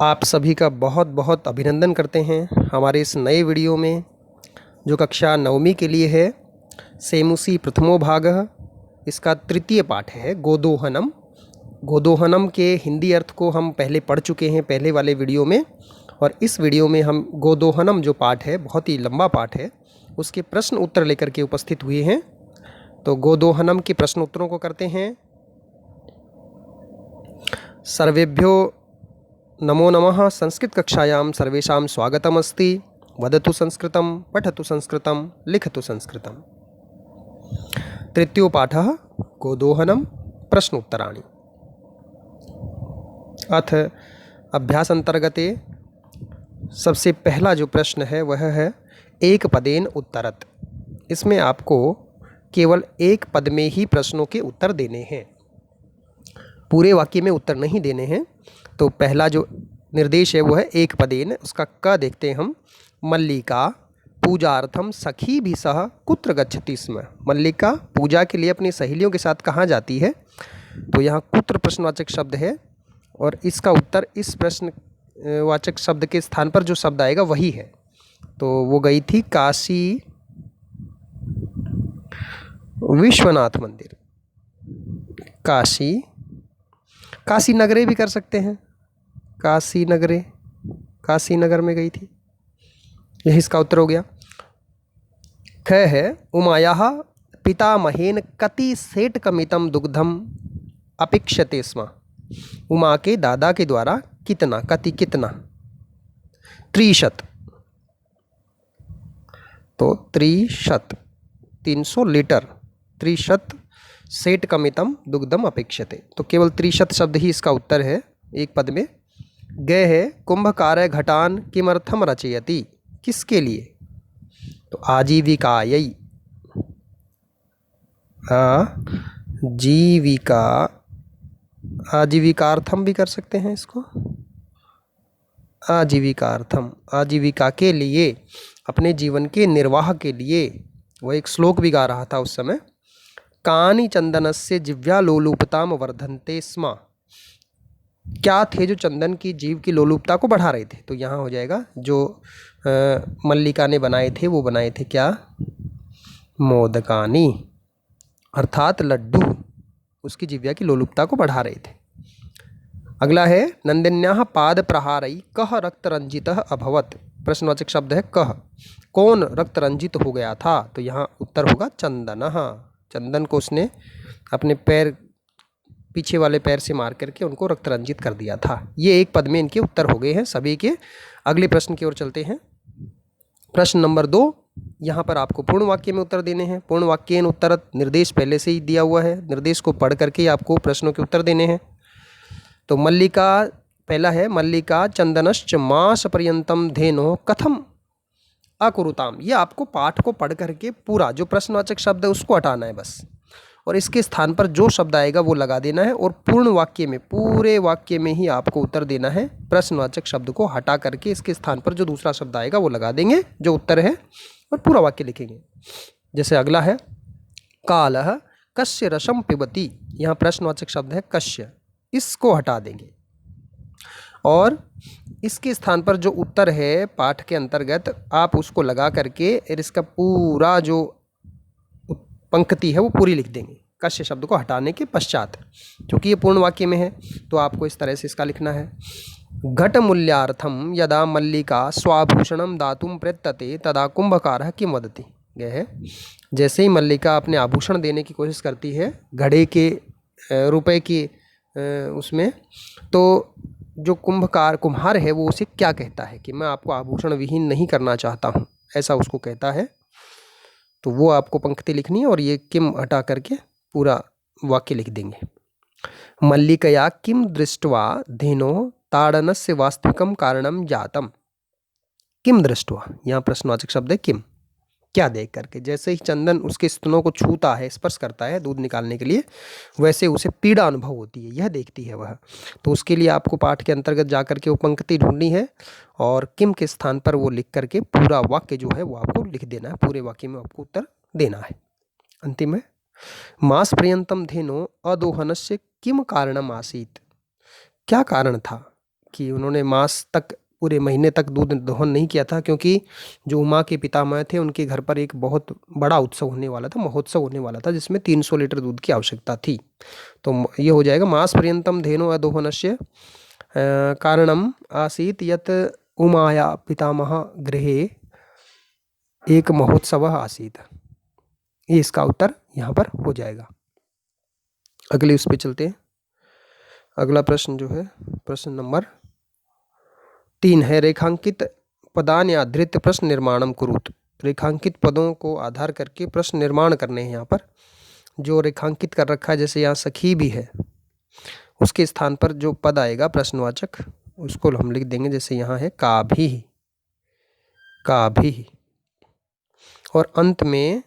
आप सभी का बहुत बहुत अभिनंदन करते हैं हमारे इस नए वीडियो में, जो कक्षा नवमी के लिए है। सेमुसी प्रथमो भागः, इसका तृतीय पाठ है गोदोहनम। गोदोहनम के हिंदी अर्थ को हम पहले पढ़ चुके हैं पहले वाले वीडियो में, और इस वीडियो में हम गोदोहनम जो पाठ है, बहुत ही लंबा पाठ है, उसके प्रश्न उत्तर लेकर के उपस्थित हुए हैं। तो गोदोहनम के प्रश्न उत्तरों को करते हैं। सर्वेभ्यो नमो नमः। संस्कृत कक्षायां सर्वेषां स्वागतमस्ति। वदतु संस्कृतं, पठतु संस्कृतं, लिखतु संस्कृतं। तृतीयो पाठः गोदोहनं प्रश्नोत्तराणि। अथ अभ्यास अंतर्गते सबसे पहला जो प्रश्न है वह है एक पदेन उत्तरत। इसमें आपको केवल एक पद में ही प्रश्नों के उत्तर देने हैं, पूरे वाक्य में उत्तर नहीं देने हैं। तो पहला जो निर्देश है वो है एक पदेन। उसका क देखते हैं हम। मल्लिका पूजार्थम सखी भी सह कुत्र गच्छति स्म। मल्लिका पूजा के लिए अपनी सहेलियों के साथ कहाँ जाती है? तो यहाँ कुत्र प्रश्नवाचक शब्द है, और इसका उत्तर इस प्रश्नवाचक शब्द के स्थान पर जो शब्द आएगा वही है। तो वो गई थी काशी विश्वनाथ मंदिर। काशी नगरे भी कर सकते हैं, काशी नगरे, काशी नगर में गई थी। यही इसका उत्तर हो गया। ख है उमायाः पितामहेन कति सेटकमितं दुग्धम अपेक्षते स्म। उमा के दादा के द्वारा कितना, कति कितना, 300। तो 300 लीटर, 300 सेटकमितं दुग्धम अपेक्षते। तो केवल 300 शब्द ही इसका उत्तर है एक पद में। गए है कुंभकार घटान किमर्थम रचयति। किसके लिए? तो आजीविकायै, आजीविकार्थम भी कर सकते हैं इसको। आजीविकार्थम, आजीविका के लिए, अपने जीवन के निर्वाह के लिए। वह एक श्लोक भी गा रहा था उस समय। कानि चंदनस्य जिव्या लोलुपताम वर्धन्ते स्म। क्या थे जो चंदन की जीव की लोलुपता को बढ़ा रहे थे? तो यहाँ हो जाएगा जो मल्लिका ने बनाए थे, वो बनाए थे क्या? मोदकानी, अर्थात लड्डू उसकी जिव्या की लोलुपता को बढ़ा रहे थे। अगला है नंदिन्याः पाद प्रहारै कः रक्तरंजितः अभवत्। प्रश्नवाचक शब्द है कः। कौन रक्त रंजित हो गया था? तो यहाँ उत्तर होगा चंदनः। चंदन को उसने अपने पैर, पीछे वाले पैर से मार करके उनको रक्त रंजित कर दिया था। ये एक पद में इनके उत्तर हो गए हैं सभी के। अगले प्रश्न की ओर चलते हैं। प्रश्न नंबर 2, यहाँ पर आपको पूर्ण वाक्य में उत्तर देने हैं। पूर्ण वाक्येन उत्तरत, निर्देश पहले से ही दिया हुआ है, निर्देश को पढ़ करके आपको प्रश्नों के उत्तर देने हैं। तो मल्लिका, पहला है मल्लिका चंदनश्च मास पर्यंतम धेनो कथम अकुरुताम। ये आपको पाठ को पढ़ करके पूरा जो प्रश्नवाचक शब्द है उसको हटाना है बस, और इसके स्थान पर जो शब्द आएगा वो लगा देना है, और पूर्ण वाक्य में, पूरे वाक्य में ही आपको उत्तर देना है। प्रश्नवाचक शब्द को हटा करके इसके स्थान पर जो दूसरा शब्द आएगा वो लगा देंगे जो उत्तर है, और पूरा वाक्य लिखेंगे। जैसे अगला है कालः कस्य रसम पिबति। यहाँ प्रश्नवाचक शब्द है कस्य, इसको हटा देंगे, और इसके स्थान पर जो उत्तर है पाठ के अंतर्गत आप उसको लगा करके इसका पूरा जो पंक्ति है वो पूरी लिख देंगे कस्य शब्द को हटाने के पश्चात। क्योंकि ये पूर्ण वाक्य में है तो आपको इस तरह से इसका लिखना है। घट मूल्यार्थम यदा मल्लिका स्वाभूषणम दातुम प्रयतते तदा कुंभकारः किम वदति। यह है जैसे ही मल्लिका अपने आभूषण देने की कोशिश करती है घड़े के रुपए के उसमें, तो जो कुम्हार है वो उसे क्या कहता है कि मैं आपको आभूषण विहीन नहीं करना चाहता हूँ, ऐसा उसको कहता है। तो वो आपको पंक्ति लिखनी है, और ये किम हटा करके पूरा वाक्य लिख देंगे। मल्लिकया किम दृष्ट्वा धेनो ताड़नस्य वास्तविकम कारणम जातम। किम दृष्ट्वा, यहाँ प्रश्नवाचक शब्द है किम, क्या देख करके। जैसे ही चंदन उसके स्तनों को छूता है, स्पर्श करता है दूध निकालने के लिए, वैसे उसे पीड़ा अनुभव होती है, यह देखती है वह। तो उसके लिए आपको पाठ के अंतर्गत जा करके वो पंक्ति ढूंढनी है, और किम के स्थान पर वो लिख करके पूरा वाक्य जो है वो आपको लिख देना है। पूरे वाक्य में आपको उत्तर देना है। अंतिम है मास पर्यंतम धेनो अदोहनस्य किम कारणम आसीत्। क्या कारण था कि उन्होंने मास तक पूरे महीने तक दूध दोहन नहीं किया था, क्योंकि जो उमा के पितामह थे उनके घर पर एक बहुत बड़ा उत्सव होने वाला था, महोत्सव होने वाला था, जिसमें 300 लीटर दूध की आवश्यकता थी। तो ये हो जाएगा मास पर्यंतम धेनो अदोहनस्य कारणम आसीत यत उमाया पितामह गृहे एक महोत्सव आसीत। ये इसका उत्तर यहाँ पर हो जाएगा। अगले उस पे चलते हैं। अगला प्रश्न जो है प्रश्न नंबर 3 है, रेखांकित पदान आधारित प्रश्न निर्माणम कुरुत। रेखांकित पदों को आधार करके प्रश्न निर्माण करने हैं। यहाँ पर जो रेखांकित कर रखा है, जैसे यहाँ सखी भी है, उसके स्थान पर जो पद आएगा प्रश्नवाचक, उसको हम लिख देंगे। जैसे यहाँ है का भी, और अंत में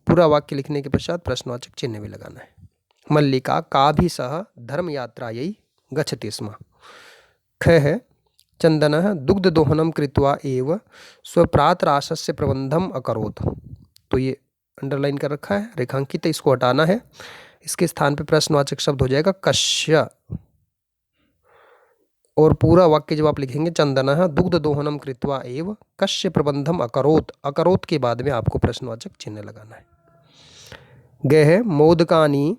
पूरा वाक्य लिखने के पश्चात प्रश्नवाचक चिन्ह भी लगाना है। मल्लिका का भी सह धर्म यात्रायै गच्छति स्म। ख है चंदनः दुग्ध दोहनम कृत्वा एव स्वप्रातराशस्य प्रबंधम अकरोत्। तो ये अंडरलाइन कर रखा है, रेखांकित है, इसको हटाना है। इसके स्थान पे प्रश्नवाचक शब्द हो जाएगा कश्य, और पूरा वाक्य जब आप लिखेंगे चंदनः दुग्ध दोहनम कृत्वा एव कश्य प्रबंधम अकरोत्, अकरोत् के बाद में आपको प्रश्नवाचक चिन्ह लगाना है। ग है मोदकानि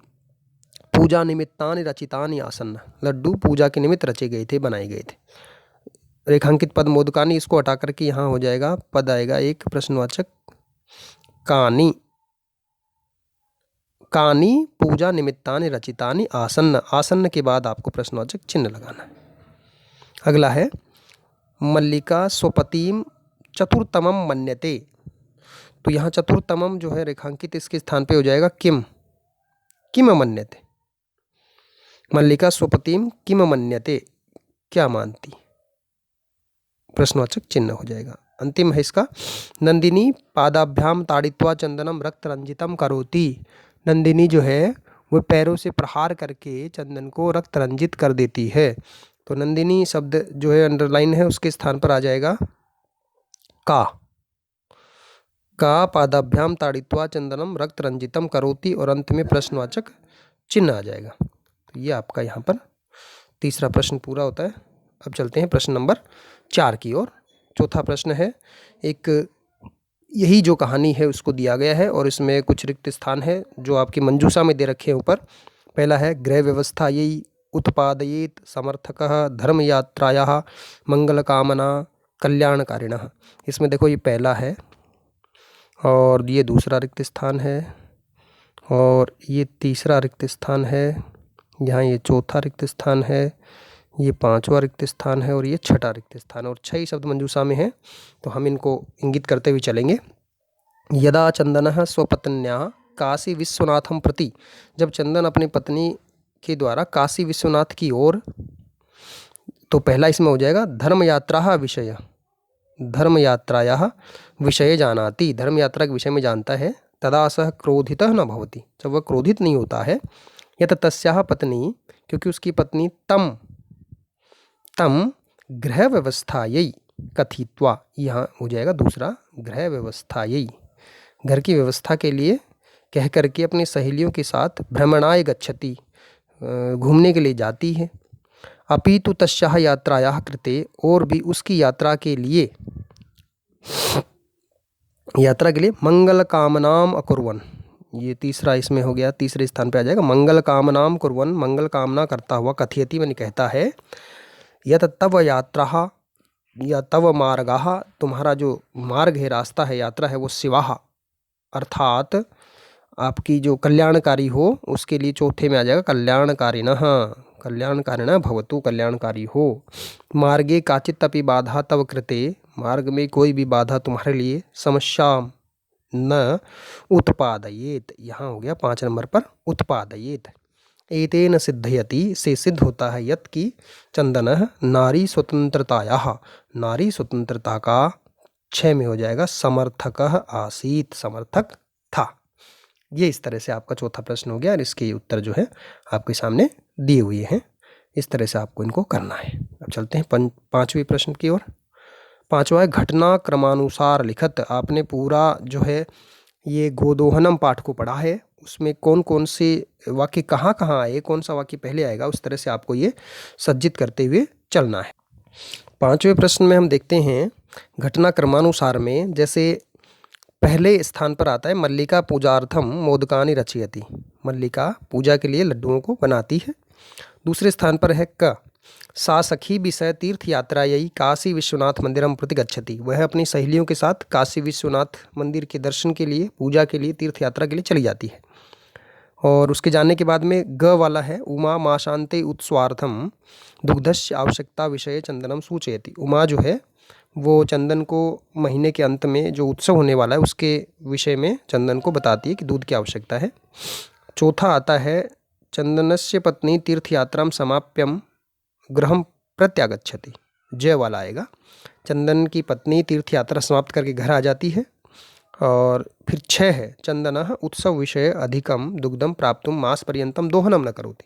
पूजा निमित्तानि रचितानि आसन्न। लड्डू पूजा के निमित्त रचे गए थे, बनाए गए थे। रेखांकित पद मोदकानि, इसको हटा करके यहाँ हो जाएगा, पद आएगा एक प्रश्नवाचक कानि, कानि पूजा निमित्तानि रचितानि आसन्न। आसन्न के बाद आपको प्रश्नवाचक चिन्ह लगाना है। अगला है मल्लिका स्वपतिम चतुर्थमम मन्यते। तो यहाँ चतुर्थमम जो है रेखांकित, इसके स्थान पे हो जाएगा किम, किम मन्यते। मल्लिका स्वपतिम किम मन्यते, क्या मानती, प्रश्नवाचक चिन्ह हो जाएगा। अंतिम है इसका नंदिनी पादाभ्याम ताड़ित्वा चंदनम रक्त रंजितम करोति। नंदिनी जो है वो पैरों से प्रहार करके चंदन को रक्त रंजित कर देती है। तो नंदिनी शब्द जो है अंडरलाइन है, उसके स्थान पर आ जाएगा का पादाभ्याम ताड़ित्वा चंदनम रक्त रंजितम करोति, और अंत में प्रश्नवाचक चिन्ह आ जाएगा। तो ये आपका यहाँ पर तीसरा प्रश्न पूरा होता है। अब चलते हैं प्रश्न नंबर 4 की ओर। चौथा प्रश्न है, एक यही जो कहानी है उसको दिया गया है, और इसमें कुछ रिक्त स्थान है जो आपकी मंजूषा में दे रखे हैं ऊपर। पहला है गृह व्यवस्था यही उत्पादयेत समर्थकः धर्म यात्रायाः मंगल कामना कल्याणकारिणः। इसमें देखो ये पहला है, और ये दूसरा रिक्त स्थान है, और ये तीसरा रिक्त स्थान है, यहाँ ये चौथा रिक्त स्थान है, ये 5वां रिक्त स्थान है, और ये 6ठा रिक्त स्थान है, और 6 शब्द मंजूषा में हैं। तो हम इनको इंगित करते हुए चलेंगे। यदा चंदनः स्वपत्न्याः काशी विश्वनाथम प्रति। जब चंदन अपनी पत्नी के द्वारा काशी विश्वनाथ की ओर, तो पहला इसमें हो जाएगा धर्म यात्रा विषय, धर्म यात्रायाः विषय जानाति। धर्म यात्रा के विषय में जानता है। तदा सः क्रोधितः न भवति, जब वह क्रोधित नहीं होता है। यत तस्याः पत्नी, क्योंकि उसकी पत्नी तम गृह व्यवस्थायै कथित्वा, यहाँ हो जाएगा दूसरा गृह व्यवस्थायै, घर की व्यवस्था के लिए कह करके अपनी सहेलियों के साथ भ्रमणाय गच्छति, घूमने के लिए जाती है। अपितु तस्याः यात्रायाः कृते, और भी उसकी यात्रा के लिए मंगल कामनाम अकुर्वन्। ये तीसरा इसमें हो गया, तीसरे स्थान पे आ जाएगा मंगल कामनाम कुर्वन्, मंगल कामना करता हुआ, कथयति मैंने कहता है। यत तव यात्रा या तव मार्गः, तुम्हारा जो मार्ग है, रास्ता है, यात्रा है, वो शिवाः अर्थात आपकी जो कल्याणकारी हो, उसके लिए चौथे में आ जाएगा कल्याणकारिणः, कल्याणकारिणः भवतु, कल्याणकारी हो। मार्गे काचित् अपि बाधा तव कृते, मार्ग में कोई भी बाधा तुम्हारे लिए समस्या न उत्पादयेत, यहाँ हो गया 5 नंबर पर उत्पादयेत। एतेन सिद्धयति, से सिद्ध होता है, यत की चंदनः नारी स्वतंत्रतायाः, नारी स्वतंत्रता का 6 में हो जाएगा समर्थकः आसीत, समर्थक था। ये इस तरह से आपका चौथा प्रश्न हो गया, और इसके उत्तर जो है आपके सामने दिए हुए हैं। इस तरह से आपको इनको करना है। अब चलते हैं 5वें प्रश्न की ओर। 5वां है घटना क्रमानुसार लिखत। आपने पूरा जो है ये गोदोहनम पाठ को पढ़ा है, उसमें कौन कौन से वाक्य कहाँ कहाँ आए, कौन सा वाक्य पहले आएगा, उस तरह से आपको ये सज्जित करते हुए चलना है। 5वें प्रश्न में हम देखते हैं घटना क्रमानुसार में, जैसे पहले स्थान पर आता है मल्लिका पूजार्थम मोदकानि रचयति, मल्लिका पूजा के लिए लड्डुओं को बनाती है। दूसरे स्थान पर है क, सा सखी विषय तीर्थ यात्रायै काशी विश्वनाथ मंदिरम प्रति गच्छति, वह अपनी सहेलियों के साथ काशी विश्वनाथ मंदिर के दर्शन के लिए, पूजा के लिए, तीर्थ यात्रा के लिए चली जाती है। और उसके जाने के बाद में ग वाला है उमा माशांते उत्स्वार्थम दुग्धस्य आवश्यकता विषय चंदनम सूचयति, उमा जो है वो चंदन को महीने के अंत में जो उत्सव होने वाला है उसके विषय में चंदन को बताती है कि दूध की आवश्यकता है। चौथा आता है चंदनस्य पत्नी तीर्थयात्रां समाप्यम गृहम प्रत्यागच्छति, जय वाला आएगा, चंदन की पत्नी तीर्थ यात्रा समाप्त करके घर आ जाती है। और फिर 6 है चंदनः उत्सव विषय अधिकम दुग्धम प्राप्तुम मास पर्यंतम दोहनम न करोति,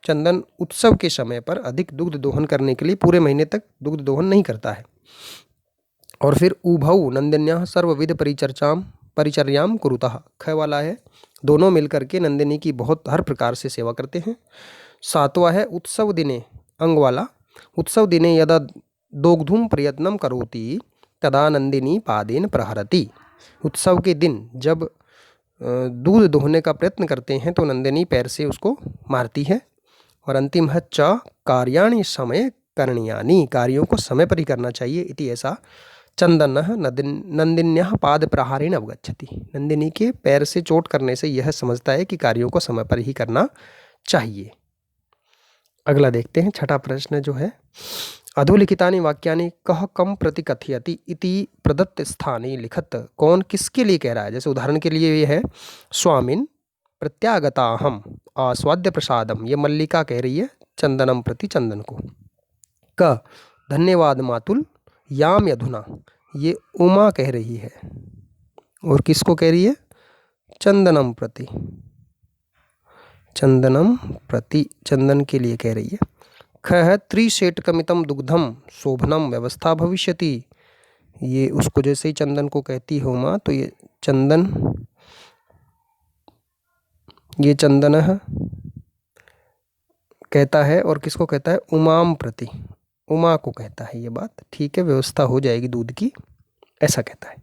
चंदन उत्सव के समय पर अधिक दुग्ध दोहन करने के लिए पूरे महीने तक दुग्ध दोहन नहीं करता है। और फिर उभौ नंदिन्याः सर्वविध परिचर्याम कुरुतः, ख वाला है दोनों मिलकर के नंदिनी की बहुत हर प्रकार से सेवा करते हैं। 7वां है उत्सव दिने, अंग वाला, उत्सव दिने यदा दोग्धुम प्रयत्नम करोति तदा नंदिनी पादेन प्रहरति, उत्सव के दिन जब दूध दोहने का प्रयत्न करते हैं तो नंदिनी पैर से उसको मारती है। और अंतिम है च कार्याणि समय करणीयानि, कार्यों को समय पर ही करना चाहिए, इति ऐसा चंदनः नंदिन्याः पाद प्रहारेण अवगच्छति, नंदिनी के पैर से चोट करने से यह समझता है कि कार्यों को समय पर ही करना चाहिए। अगला देखते हैं 6ठा प्रश्न जो है अधोलिखितानि वाक्यानि कः कम प्रति कथयति इति प्रदत्त स्थाने लिखत, कौन किसके लिए कह रहा है। जैसे उदाहरण के लिए ये है स्वामिन प्रत्यागताहम आस्वाद्य प्रसादम, ये मल्लिका कह रही है चंदनम प्रति, चंदन को। क धन्यवाद मातुल याम यधुना, ये उमा कह रही है, और किसको कह रही है, चंदनम प्रति, चंदनम प्रति चंदन के लिए कह रही है। ख है त्रिशेटकमितम दुग्धम शोभनम व्यवस्था भविष्यति, ये उसको जैसे ही चंदन को कहती है उमा, तो ये चंदन, ये चंदन कहता है, और किसको कहता है, उमाम प्रति, उमा को कहता है ये बात, ठीक है व्यवस्था हो जाएगी दूध की, ऐसा कहता है।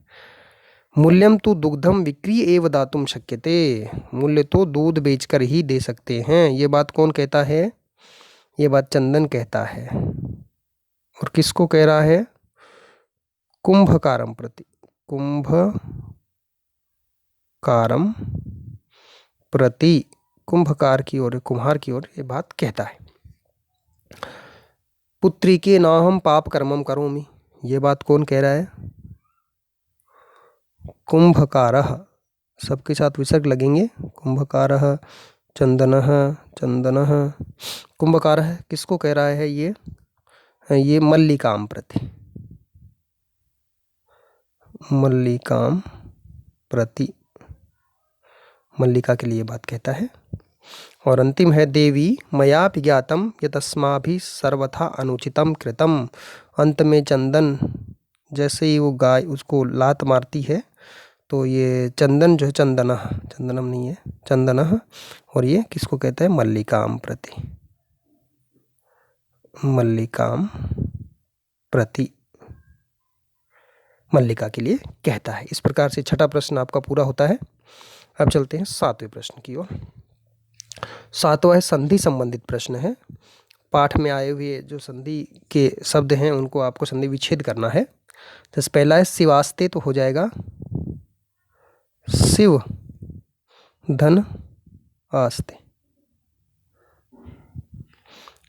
मूल्यम तो दुग्धम विक्री एव दातुम शक्यते, मूल्य तो दूध बेचकर ही दे सकते हैं, ये बात कौन कहता है, ये बात चंदन कहता है। और किसको कह रहा है, कुंभकारम प्रति, कुंभकारम प्रति, कुंभकार की ओर, कुम्हार की ओर ये बात कहता है। पुत्री के नाहम पाप कर्मम करोमि, ये बात कौन कह रहा है, कुंभकारः, सबके साथ विसर्ग लगेंगे, कुंभकारः चंदनः, चंदनः कुंभकारः, किसको कह रहा है ये मल्लिकाम प्रति, मल्लिकाम प्रति, मल्लिका के लिए बात कहता है। और अंतिम है देवी मया विज्ञातम यतस्माभिः सर्वथा अनुचितम कृतम, अंत में चंदन जैसे ही वो गाय उसको लात मारती है तो ये चंदन जो है, चंदनः, चंदनम नहीं है, चंदनः, और ये किसको कहता है, मल्लिकाम प्रति, मल्लिकाम प्रति, मल्लिका के लिए कहता है। इस प्रकार से 6ठा प्रश्न आपका पूरा होता है। अब चलते हैं 7वें प्रश्न की ओर। 7वां है संधि संबंधित प्रश्न है, पाठ में आए हुए जो संधि के शब्द हैं उनको आपको संधि विच्छेद करना है। जैसे पहला है शिवास्ते, तो हो जाएगा शिव धन आस्ते।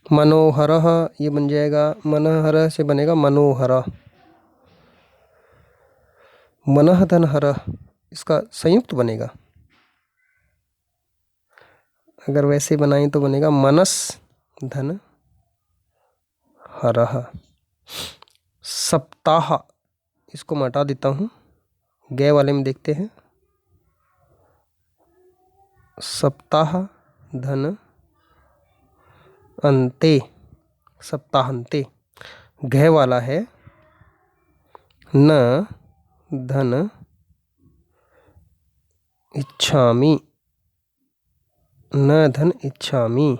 मनोहरः, ये बन जाएगा, मनोहर से बनेगा मनोहर, मनः धन हरः, इसका संयुक्त बनेगा, अगर वैसे बनाएं तो बनेगा मनस धन हरः। सप्ताह, इसको मैं हटा देता हूँ, गए वाले में देखते हैं, सप्ताह धन अंते, सप्ताहांते, घय वाला है न धन इच्छामि, न धन इच्छामि।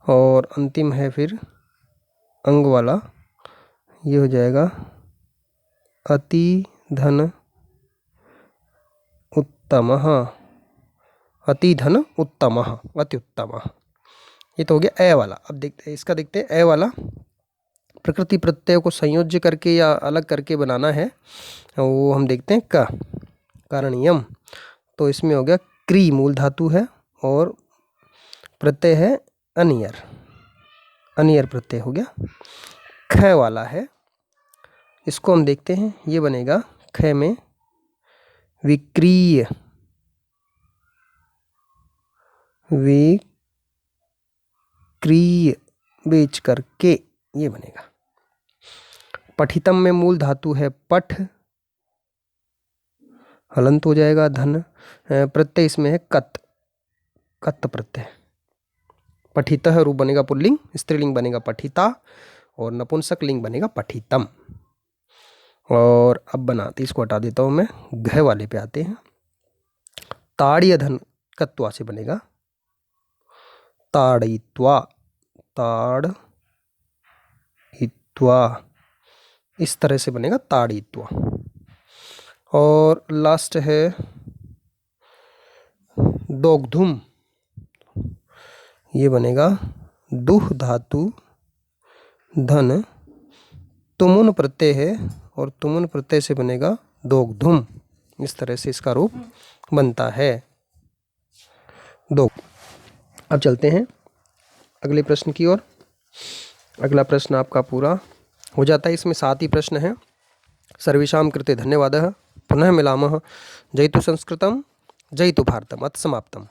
और अंतिम है फिर अंग वाला, ये हो जाएगा अति धन उत्तमः। अति धन उत्तमः, अति उत्तमः। ये तो हो गया ए वाला। अब देखते हैं इसका, देखते हैं ए वाला। प्रकृति प्रत्यय को संयोज्य करके या अलग करके बनाना है, वो हम देखते हैं का कारणीयम। तो इसमें हो गया क्री मूल धातु है और प्रत्यय है अनियर, अनियर प्रत्यय हो गया। ख वाला है, इसको हम देखते हैं, ये बनेगा ख में विक्रीय, विक्रीय बेच करके, ये बनेगा। पठितम में मूल धातु है पठ, हलंत हो जाएगा धन। प्रत्यय इसमें है कत, कत प्रत्यय। पठितः रूप बनेगा पुल्लिंग, स्त्रीलिंग बनेगा पठिता और नपुंसक लिंग बनेगा पठितम। और अब बनाते, इसको हटा देता हूँ मैं, घ वाले पे आते हैं। ताड़ीय धन कत्वा से बनेगा ताड़यित्वा, ताड़यित्वा, इस तरह से बनेगा ताड़यित्वा। और लास्ट है दोग्धुम, ये बनेगा दुह धातु धन, तुमुन प्रत्यय है और तुमुन प्रत्यय से बनेगा दोग्धुम। इस तरह से इसका रूप बनता है दो। अब चलते हैं अगले प्रश्न की ओर। अगला प्रश्न आपका पूरा हो जाता है, इसमें 7 ही प्रश्न हैं। सर्वेषां कृते धन्यवादः। पुनः मिलामः। जयतु संस्कृतं, जयतु भारतम्। अथ समाप्तम्।